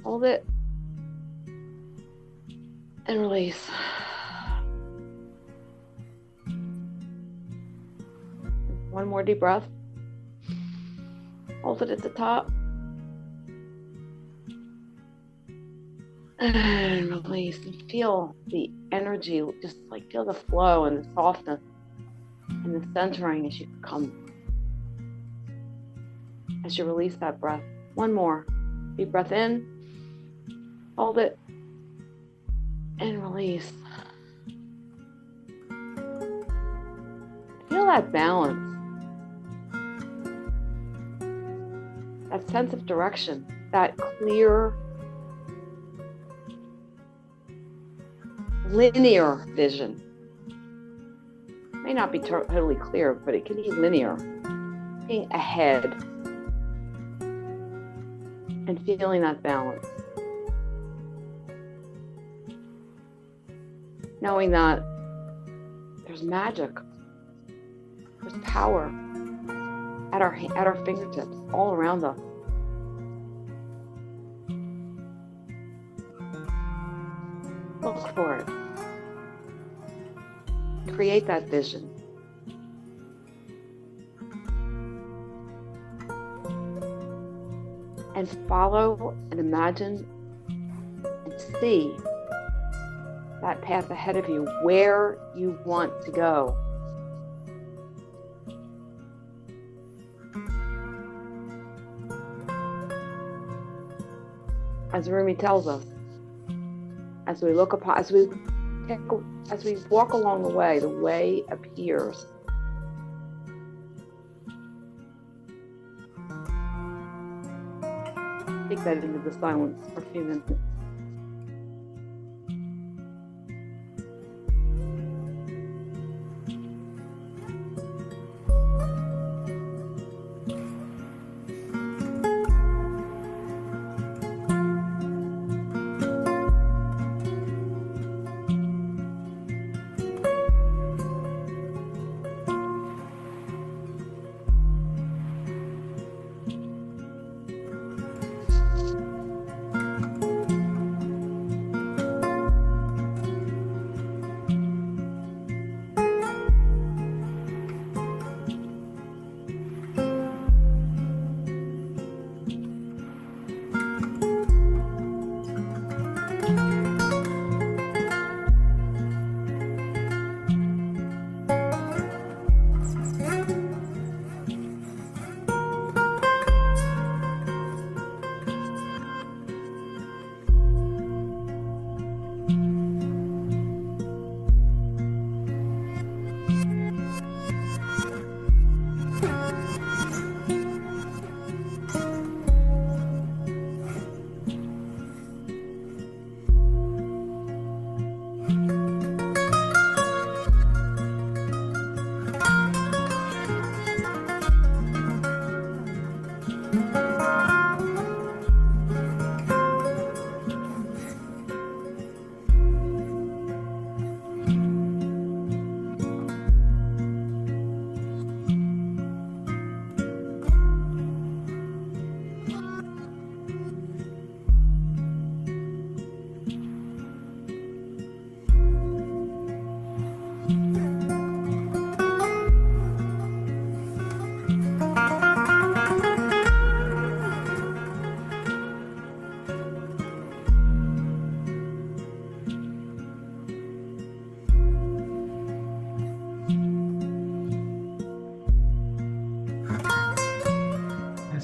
Hold it. And release. One more deep breath. Hold it at the top. And release, and feel the energy, just like feel the flow and the softness and the centering as you come, as you release that breath. One more deep breath in, hold it, and release. Feel that balance, that sense of direction, that clear, linear vision. May not be totally clear, but it can be linear. Being ahead and feeling that balance. Knowing that there's magic, there's power at our fingertips, all around us. Look for it. Create that vision. And follow and imagine and see that path ahead of you, where you want to go. As Rumi tells us, as we look upon, as we walk along the way appears. Take that into the silence for a few minutes.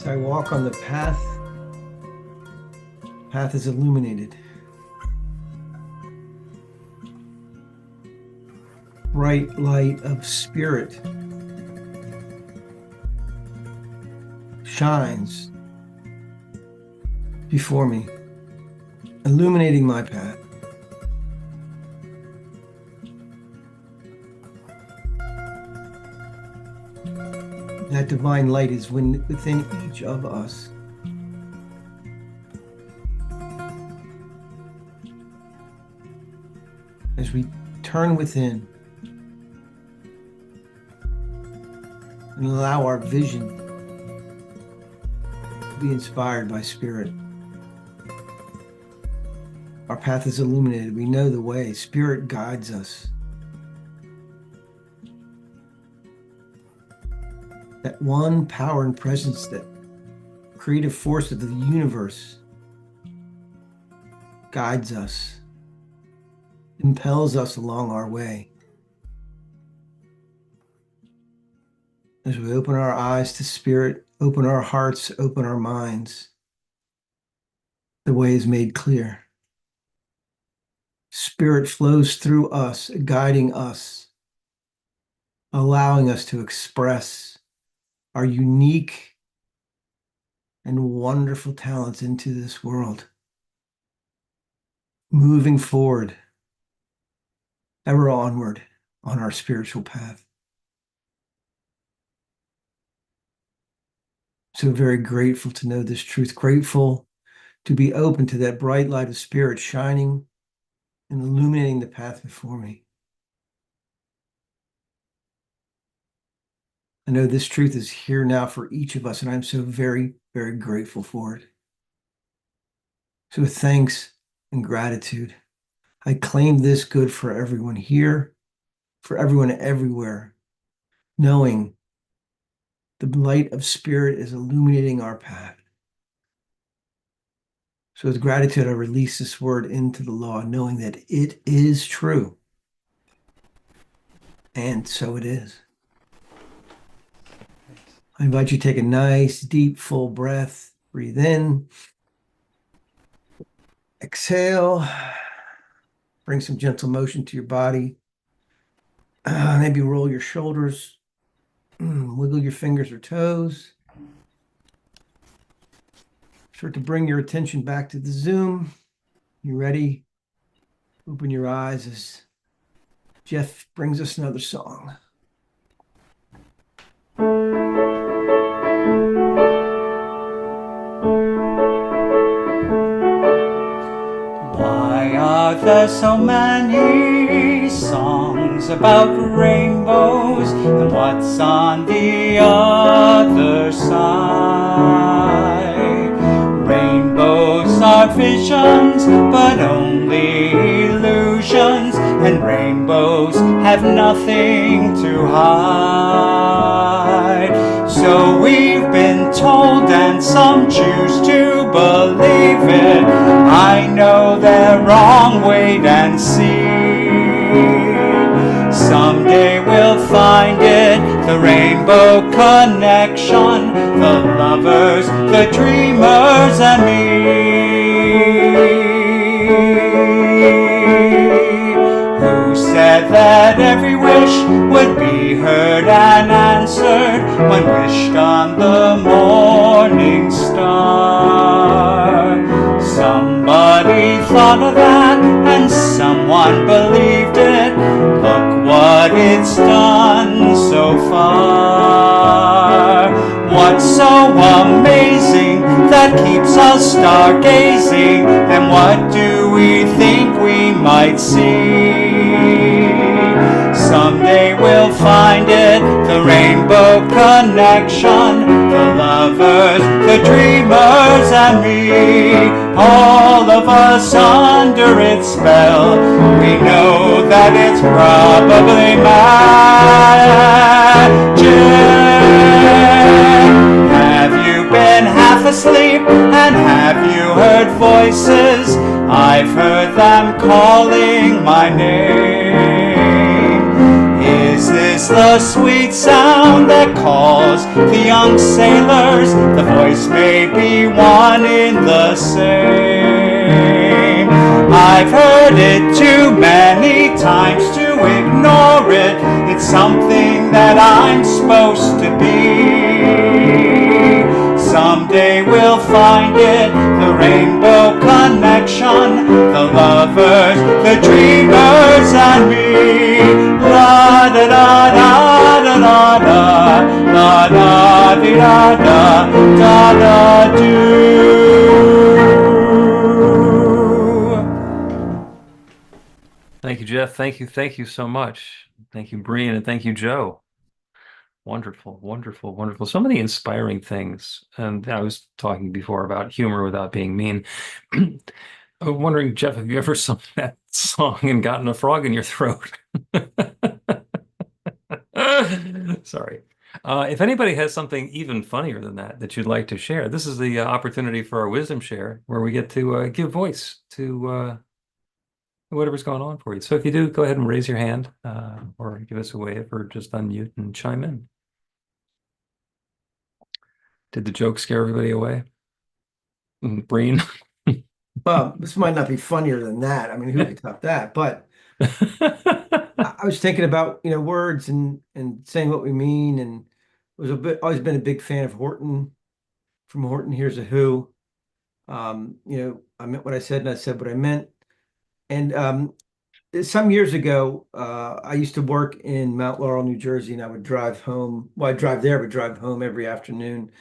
As I walk on the path is illuminated. Bright light of spirit shines before me, illuminating my path. That divine light is within each of us. As we turn within and allow our vision to be inspired by Spirit. Our path is illuminated. We know the way. Spirit guides us. That one power and presence, that creative force of the universe, guides us, impels us along our way. As we open our eyes to Spirit, open our hearts, open our minds, the way is made clear. Spirit flows through us, guiding us, allowing us to express our unique and wonderful talents into this world. Moving forward, ever onward on our spiritual path. So very grateful to know this truth, grateful to be open to that bright light of Spirit shining and illuminating the path before me. I know this truth is here now for each of us, and I'm so very, very grateful for it. So with thanks and gratitude, I claim this good for everyone here, for everyone everywhere, knowing the light of Spirit is illuminating our path. So with gratitude, I release this word into the law, knowing that it is true. And so it is. I invite you to take a nice, deep, full breath. Breathe in. Exhale. Bring some gentle motion to your body. Maybe roll your shoulders. Wiggle your fingers or toes. Start to bring your attention back to the Zoom. You ready? Open your eyes as Jeff brings us another song. Why are there so many songs about rainbows, and what's on the other side? Rainbows are visions, but only illusions, and rainbows have nothing to hide. So we've been told, and some choose to believe it. I know they're wrong, wait and see. Someday we'll find it, the rainbow connection, the lovers, the dreamers, and me. Who said that every wish would be heard and answered when wished on the morning star? Somebody thought of that and someone believed it. Look what it's done so far. What's so amazing that keeps us stargazing? And what do we think we might see? Someday we'll find it, the rainbow connection, the lovers, the dreamers, and me. All of us under its spell, we know that it's probably magic. Have you been half asleep, and have you heard voices? I've heard them calling my name. Is this the sweet sound that calls the young sailors, the voice voice may be one in the same. I've heard it too many times to ignore it. It's something that I'm supposed to be. Someday we'll find it, the rainbow connection, the lovers, the dreamers, and me. La da da da da da da, la da di da da, da da do. Thank you, Jeff. Thank you so much. Thank you, Brian, and thank you, Joe. Wonderful, wonderful, wonderful. So many inspiring things. And I was talking before about humor without being mean. I'm wondering, Jeff, have you ever sung that song and gotten a frog in your throat? Sorry. If anybody has something even funnier than that you'd like to share, this is the opportunity for our wisdom share, where we get to give voice to whatever's going on for you. So if you do, go ahead and raise your hand or give us a wave or just unmute and chime in. Did the joke scare everybody away? Breen? Well, this might not be funnier than that. I mean, who could top that? But I was thinking about, words and saying what we mean, and always been a big fan of Horton. From Horton, Here's a Who. I meant what I said and I said what I meant. And some years ago, I used to work in Mount Laurel, New Jersey, and I would drive home. Well, I'd drive there, but drive home every afternoon.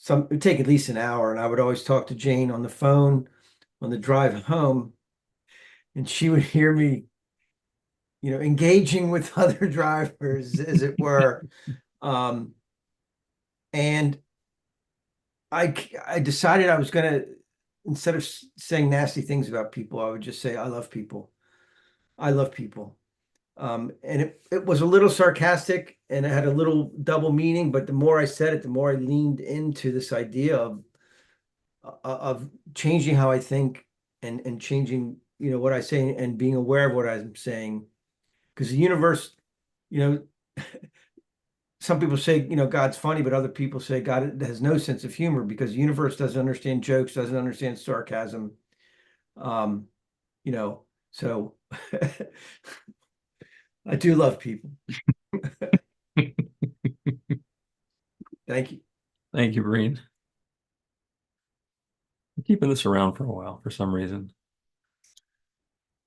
It would take at least an hour, and I would always talk to Jane on the phone on the drive home, and she would hear me, engaging with other drivers, as it were. And I decided I was gonna, instead of saying nasty things about people, I would just say, I love people. I love people. And it was a little sarcastic and it had a little double meaning, but the more I said it, the more I leaned into this idea of changing how I think and changing, what I say and being aware of what I'm saying. Because the universe, some people say, God's funny, but other people say God has no sense of humor because the universe doesn't understand jokes, doesn't understand sarcasm. So I do love people. Thank you. Thank you, Breen. I'm keeping this around for a while for some reason.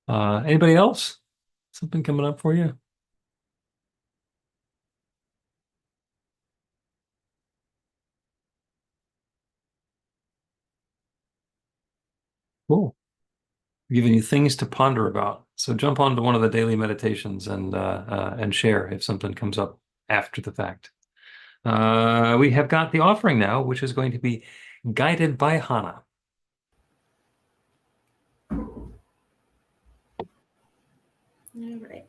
Anybody else? Something coming up for you? Cool. Giving you things to ponder about. So jump onto one of the daily meditations and share if something comes up after the fact. We have got the offering now, which is going to be guided by Hannah. All right.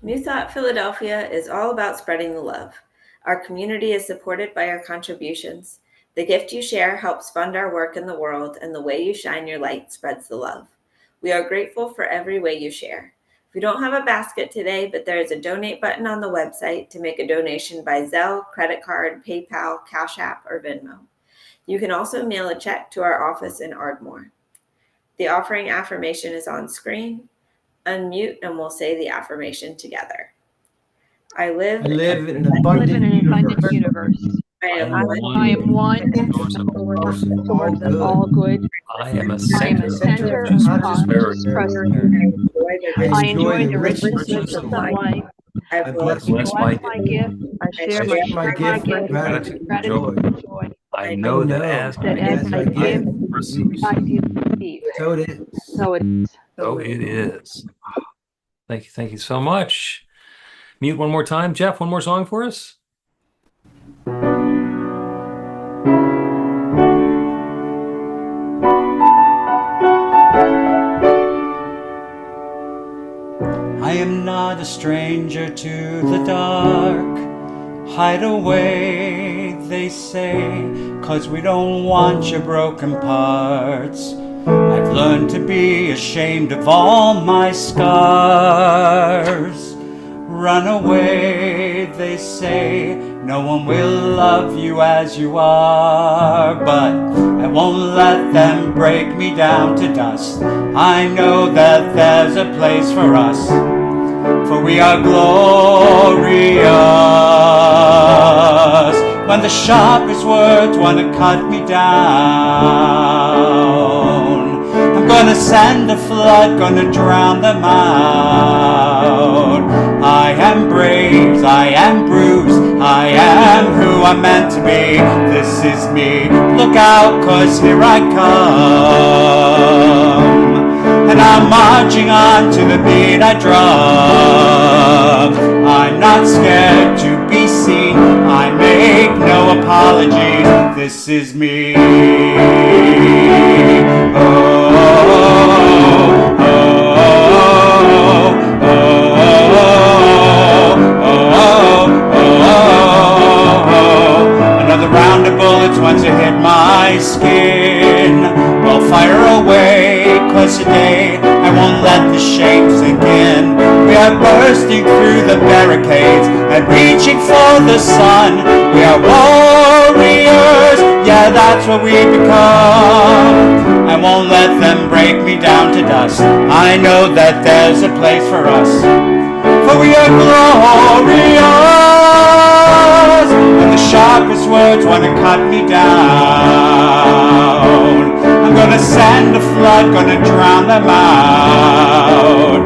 New Thought Philadelphia is all about spreading the love. Our community is supported by our contributions. The gift you share helps fund our work in the world, and the way you shine your light spreads the love. We are grateful for every way you share. We don't have a basket today, but there is a donate button on the website to make a donation by Zelle, credit card, PayPal, Cash App, or Venmo. You can also mail a check to our office in Ardmore. The offering affirmation is on screen. Unmute and we'll say the affirmation together. I live in an abundant universe. I am one source of all good. I am a center of prosperity. I enjoy the richness of life. I bless my gift. I share my gift, gratitude, and joy. I know that as I give, receive. So it is. So it is. Thank you so much. Mute one more time. Jeff, one more song for us. I am not a stranger to the dark. Hide away, they say, 'cause we don't want your broken parts. I've learned to be ashamed of all my scars. Run away, they say, no one will love you as you are. But won't let them break me down to dust. I know that there's a place for us, for we are glorious. When the sharpest words want to cut me down, I'm gonna send a flood, gonna drown them out. I am brave, I am bruised, I am who I'm meant to be. This is me, look out, 'cause here I come. And I'm marching on to the beat I drum. I'm not scared to be seen, I make no apologies. This is me. Another round of bullets once it hit my skin. Well, fire away, 'cause today I won't let the shame sink in. We are bursting through the barricades and reaching for the sun. We are warriors, yeah, that's what we become. I won't let them break me down to dust. I know that there's a place for us, for we are glorious. When the sharpest words want to cut me down, I'm gonna send a flood, gonna drown them out.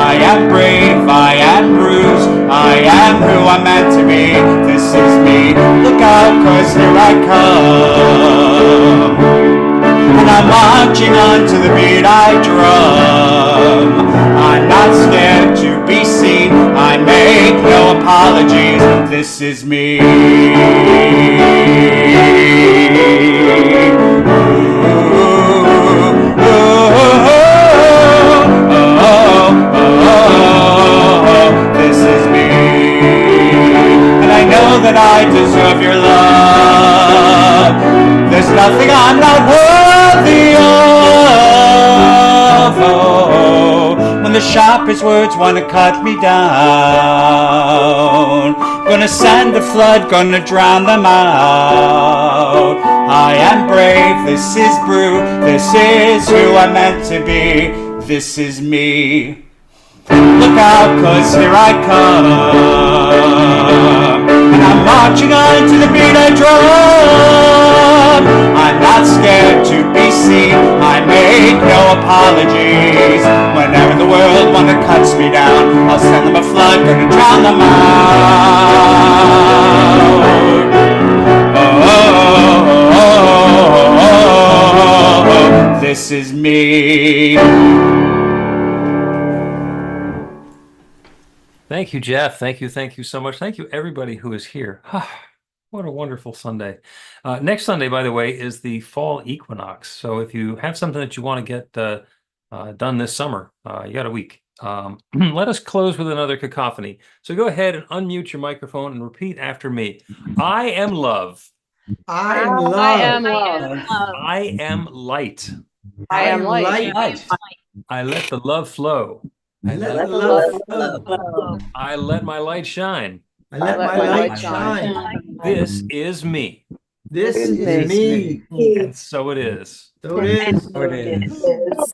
I am brave, I am bruised, I am who I'm meant to be. This is me, look out, 'cause here I come. And I'm marching on to the beat I drum. I'm not scared to be seen, I make no apologies. This is me. This is me. And I know that I deserve your love. There's nothing I'm not worthy of. Oh, when the sharpest words want to cut me down, gonna send a flood, gonna drown them out. I am brave, this is brute, this is who I'm meant to be. This is me. Look out, 'cause here I come. And I'm marching on to the beat I drum. I'm not scared to be seen, I make no apologies. Whenever the world wanna cuts me down, I'll send them a flood, gonna drown them out. Oh, this is me. Thank you, Jeff. Thank you so much. Thank you, everybody who is here. What a wonderful Sunday. Next Sunday, by the way, is the fall equinox. So if you have something that you want to get done this summer, you got a week. Let us close with another cacophony. So go ahead and unmute your microphone and repeat after me. I am love. I am love. I am love. I am light. I am light. I let the love flow. I let the love flow. I let my light shine. I let my light shine. This is me. This is me. And so it is. So it is. So it is.